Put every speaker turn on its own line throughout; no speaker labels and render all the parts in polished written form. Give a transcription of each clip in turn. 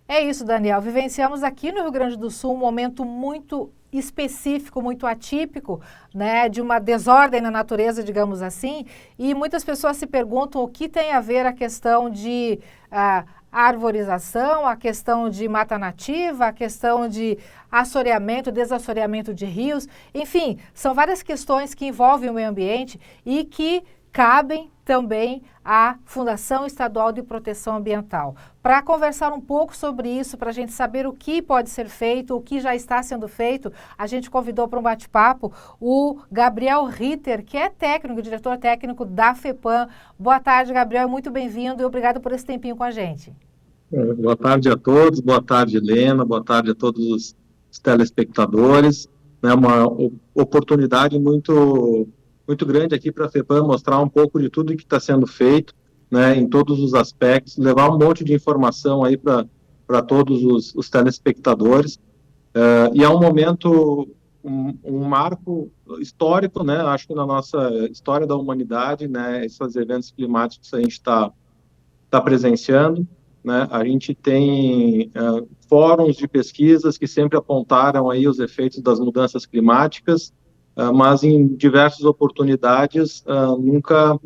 É isso, Daniel. Vivenciamos aqui no Rio Grande do Sul um momento muito específico, muito atípico, né, de uma desordem na natureza, digamos assim, e muitas pessoas se perguntam o que tem a ver a questão de arborização, a questão de mata nativa, a questão de assoreamento, desassoreamento de rios, enfim, são várias questões que envolvem o meio ambiente e que cabem também à Fundação Estadual de Proteção Ambiental. Para conversar um pouco sobre isso, para a gente saber o que pode ser feito, o que já está sendo feito, a gente convidou para um bate-papo o Gabriel Ritter, que é técnico, diretor técnico da FEPAM. Boa tarde, Gabriel, muito bem-vindo e obrigado por esse tempinho com a gente.
Boa tarde a todos, boa tarde, Helena, boa tarde a todos os telespectadores. É uma oportunidade muito grande aqui para a FEPAM mostrar um pouco de tudo que está sendo feito, né, em todos os aspectos, levar um monte de informação aí para todos os telespectadores. E é um momento, um marco histórico, né, acho que na nossa história da humanidade, né, esses eventos climáticos a gente está presenciando. Né? A gente tem fóruns de pesquisas que sempre apontaram aí os efeitos das mudanças climáticas, mas em diversas oportunidades nunca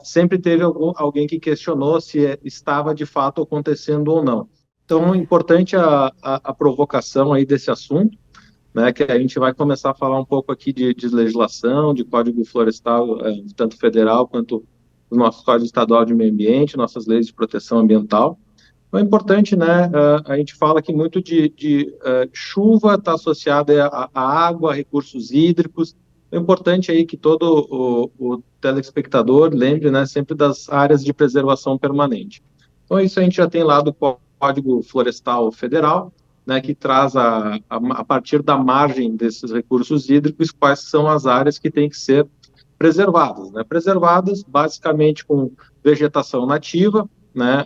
sempre teve alguém que questionou se estava de fato acontecendo ou não. Então, é importante a provocação aí desse assunto, né, que a gente vai começar a falar um pouco aqui de legislação, de Código Florestal, tanto federal quanto o nosso Código Estadual de Meio Ambiente, nossas leis de proteção ambiental. Então, é importante, né, a gente fala aqui muito de chuva está associada à água, a recursos hídricos. É importante aí que todo o telespectador lembre, né, sempre das áreas de preservação permanente. Então, isso a gente já tem lá do Código Florestal Federal, né, que traz a partir da margem desses recursos hídricos quais são as áreas que têm que ser preservadas, né? Preservadas basicamente com vegetação nativa, né?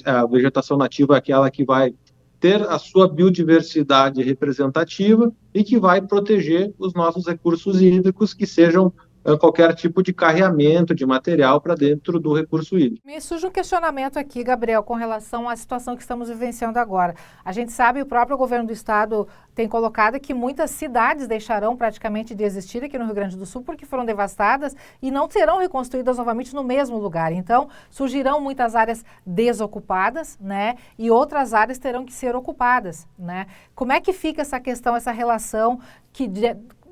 A vegetação nativa é aquela que vai ter a sua biodiversidade representativa e que vai proteger os nossos recursos hídricos, que sejam qualquer tipo de carreamento de material para dentro do recurso hídrico.
Me surge um questionamento aqui, Gabriel, com relação à situação que estamos vivenciando agora. A gente sabe, o próprio governo do estado tem colocado que muitas cidades deixarão praticamente de existir aqui no Rio Grande do Sul porque foram devastadas e não serão reconstruídas novamente no mesmo lugar. Então, surgirão muitas áreas desocupadas, né? E outras áreas terão que ser ocupadas, né? Como é que fica essa questão, essa relação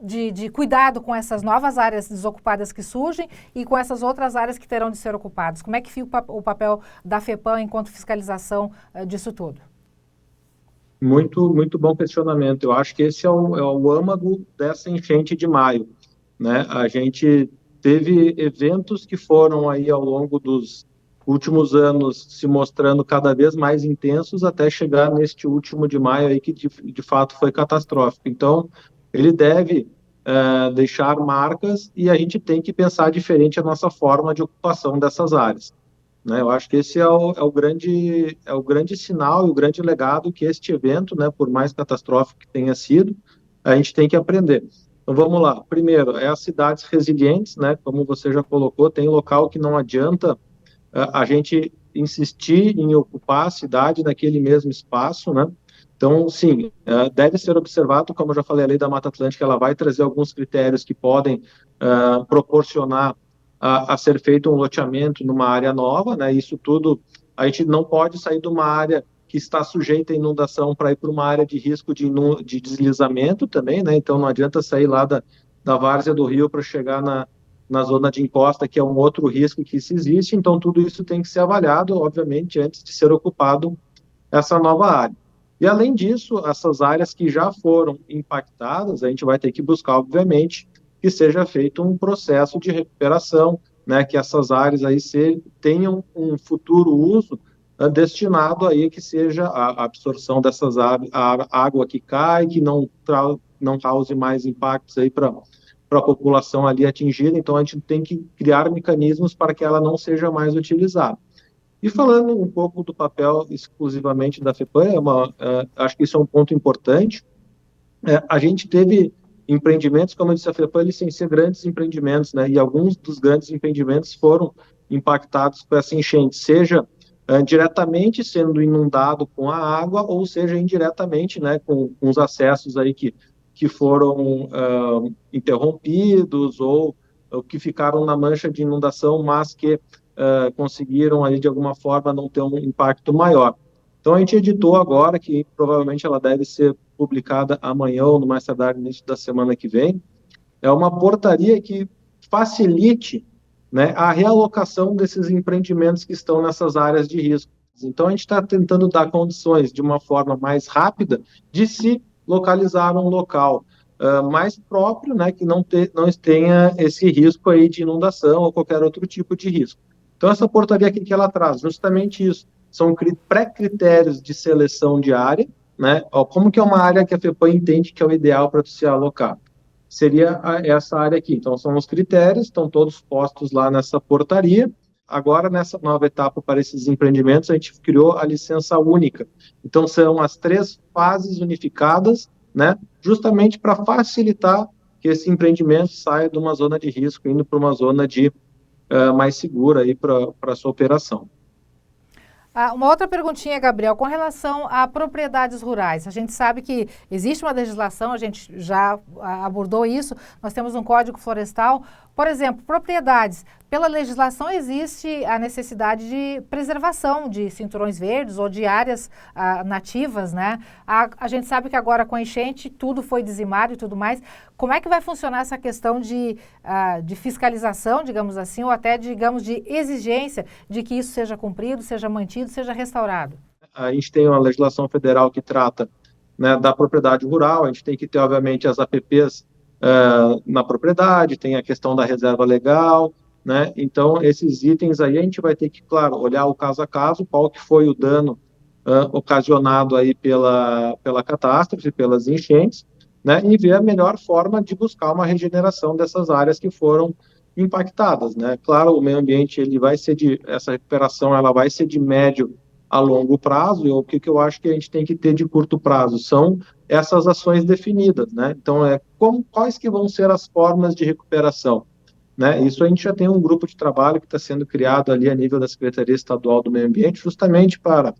de cuidado com essas novas áreas desocupadas que surgem e com essas outras áreas que terão de ser ocupadas? Como é que fica o papel da FEPAM enquanto fiscalização disso tudo?
Muito bom questionamento. Eu acho que esse é o âmago dessa enchente de maio, né? A gente teve eventos que foram aí ao longo dos últimos anos se mostrando cada vez mais intensos até chegar neste último de maio aí que de fato foi catastrófico. Então, ele deve deixar marcas e a gente tem que pensar diferente a nossa forma de ocupação dessas áreas, né? Eu acho que esse é o grande sinal e o grande legado que este evento, né, por mais catastrófico que tenha sido, a gente tem que aprender. Então vamos lá. Primeiro, é as cidades resilientes, né? Como você já colocou, tem local que não adianta a gente insistir em ocupar a cidade naquele mesmo espaço, né? Então, sim, deve ser observado, como eu já falei, a Lei da Mata Atlântica, ela vai trazer alguns critérios que podem proporcionar a ser feito um loteamento numa área nova, né? Isso tudo, a gente não pode sair de uma área que está sujeita à inundação para ir para uma área de risco de deslizamento também, né? Então, não adianta sair lá da várzea do rio para chegar na zona de encosta, que é um outro risco que se existe. Então, tudo isso tem que ser avaliado, obviamente, antes de ser ocupado essa nova área. E, além disso, essas áreas que já foram impactadas, a gente vai ter que buscar, obviamente, que seja feito um processo de recuperação, né, que essas áreas aí tenham um futuro uso destinado aí que seja a absorção dessas a água que cai, que não cause mais impactos aí para a população ali atingida. Então, a gente tem que criar mecanismos para que ela não seja mais utilizada. E falando um pouco do papel exclusivamente da FEPAM, acho que isso é um ponto importante. A gente teve empreendimentos, como eu disse, a FEPAM licencia grandes empreendimentos, né? E alguns dos grandes empreendimentos foram impactados por essa enchente, seja diretamente sendo inundado com a água, ou seja, indiretamente, né, com os acessos aí que foram interrompidos ou que ficaram na mancha de inundação, mas que conseguiram aí de alguma forma não ter um impacto maior. Então a gente editou agora, que provavelmente ela deve ser publicada amanhã ou no mais tardar no início da semana que vem, é uma portaria que facilite, né, a realocação desses empreendimentos que estão nessas áreas de risco. Então, a gente está tentando dar condições, de uma forma mais rápida, de se localizar um local mais próprio, né, que não tenha esse risco aí de inundação ou qualquer outro tipo de risco. Então, essa portaria aqui que ela traz, justamente isso, são pré-critérios de seleção de área, né, como que é uma área que a FEPAM entende que é o ideal para se alocar. Seria essa área aqui. Então, são os critérios, estão todos postos lá nessa portaria. Agora, nessa nova etapa para esses empreendimentos, a gente criou a licença única. Então, são as 3 fases unificadas, né, justamente para facilitar que esse empreendimento saia de uma zona de risco, indo para uma zona de mais segura para a sua operação.
Uma outra perguntinha, Gabriel, com relação a propriedades rurais. A gente sabe que existe uma legislação, a gente já abordou isso, nós temos um Código Florestal. Por exemplo, propriedades. Pela legislação existe a necessidade de preservação de cinturões verdes ou de áreas nativas, né? A gente sabe que agora com a enchente tudo foi dizimado e tudo mais. Como é que vai funcionar essa questão de fiscalização, digamos assim, ou até, digamos, de exigência de que isso seja cumprido, seja mantido, seja restaurado?
A gente tem uma legislação federal que trata, né, da propriedade rural, a gente tem que ter, obviamente, as APPs na propriedade, tem a questão da reserva legal, né? Então, esses itens aí a gente vai ter que, claro, olhar o caso a caso, qual que foi o dano ocasionado aí pela catástrofe, pelas enchentes, né? E ver a melhor forma de buscar uma regeneração dessas áreas que foram impactadas, né? Claro, o meio ambiente, essa recuperação, ela vai ser de médio a longo prazo, e o que eu acho que a gente tem que ter de curto prazo são essas ações definidas, né? Então, quais que vão ser as formas de recuperação, né? Isso a gente já tem um grupo de trabalho que está sendo criado ali a nível da Secretaria Estadual do Meio Ambiente, justamente para,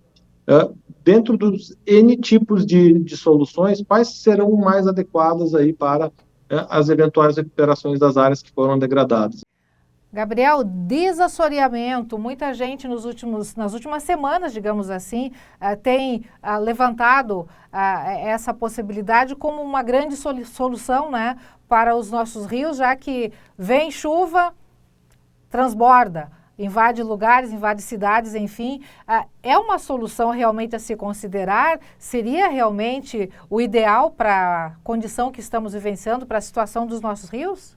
dentro dos N tipos de soluções, quais serão mais adequadas aí para as eventuais recuperações das áreas que foram degradadas.
Gabriel, desassoreamento, muita gente nas últimas semanas, digamos assim, tem levantado essa possibilidade como uma grande solução, né, para os nossos rios, já que vem chuva, transborda, invade lugares, invade cidades, enfim. É uma solução realmente a se considerar? Seria realmente o ideal para a condição que estamos vivenciando, para a situação dos nossos rios?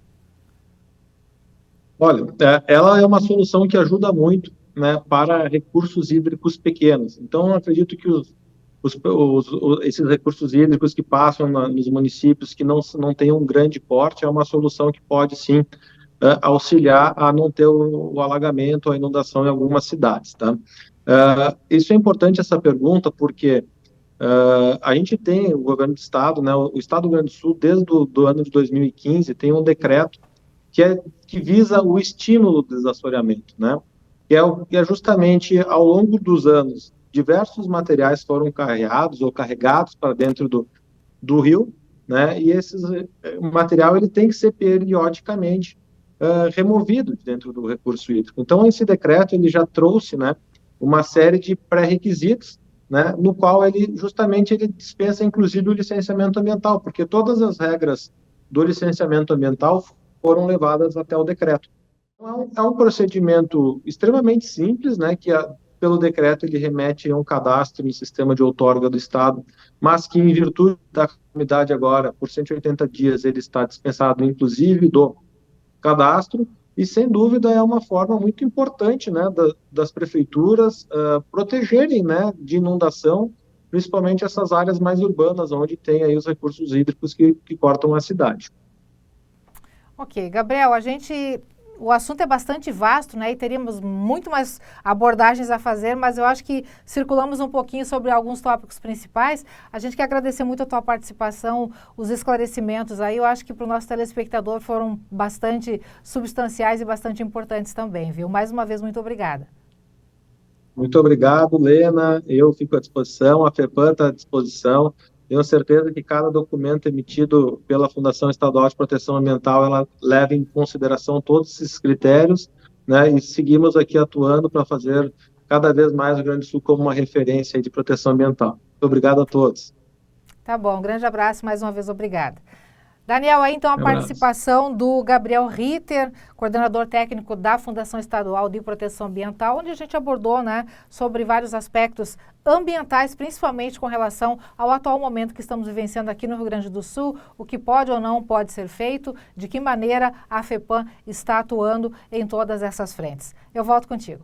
Olha, ela é uma solução que ajuda muito, né, para recursos hídricos pequenos. Então, eu acredito que esses recursos hídricos que passam nos municípios que não têm um grande porte, é uma solução que pode, sim, auxiliar a não ter o alagamento, a inundação em algumas cidades, tá? Isso é importante, essa pergunta, porque a gente tem o governo do estado, né, o estado do Rio Grande do Sul, desde o ano de 2015, tem um decreto que visa o estímulo do desassoreamento, né? Que é justamente, ao longo dos anos, diversos materiais foram carregados para dentro do rio, né? E esse material ele tem que ser periodicamente removido dentro do recurso hídrico. Então, esse decreto ele já trouxe, né, uma série de pré-requisitos, né, no qual ele dispensa, inclusive, o licenciamento ambiental, porque todas as regras do licenciamento ambiental foram levadas até o decreto. É um procedimento extremamente simples, né, que pelo decreto ele remete a um cadastro no sistema de outorga do Estado, mas que em virtude da calamidade agora, por 180 dias, ele está dispensado, inclusive, do cadastro, e sem dúvida é uma forma muito importante, né, das prefeituras protegerem, né, de inundação, principalmente essas áreas mais urbanas, onde tem aí os recursos hídricos que cortam a cidade.
Ok, Gabriel, o assunto é bastante vasto, né, e teríamos muito mais abordagens a fazer, mas eu acho que circulamos um pouquinho sobre alguns tópicos principais. A gente quer agradecer muito a tua participação, os esclarecimentos aí, eu acho que para o nosso telespectador foram bastante substanciais e bastante importantes também, viu? Mais uma vez, muito obrigada.
Muito obrigado, Lena. Eu fico à disposição, a FEPAM está à disposição. Tenho certeza que cada documento emitido pela Fundação Estadual de Proteção Ambiental, ela leva em consideração todos esses critérios, né? E seguimos aqui atuando para fazer cada vez mais o Rio Grande do Sul como uma referência de proteção ambiental. Muito obrigado a todos.
Tá bom, um grande abraço, mais uma vez, obrigada. Daniel, aí então a participação do Gabriel Ritter, coordenador técnico da Fundação Estadual de Proteção Ambiental, onde a gente abordou, né, sobre vários aspectos ambientais, principalmente com relação ao atual momento que estamos vivenciando aqui no Rio Grande do Sul, o que pode ou não pode ser feito, de que maneira a FEPAM está atuando em todas essas frentes. Eu volto contigo.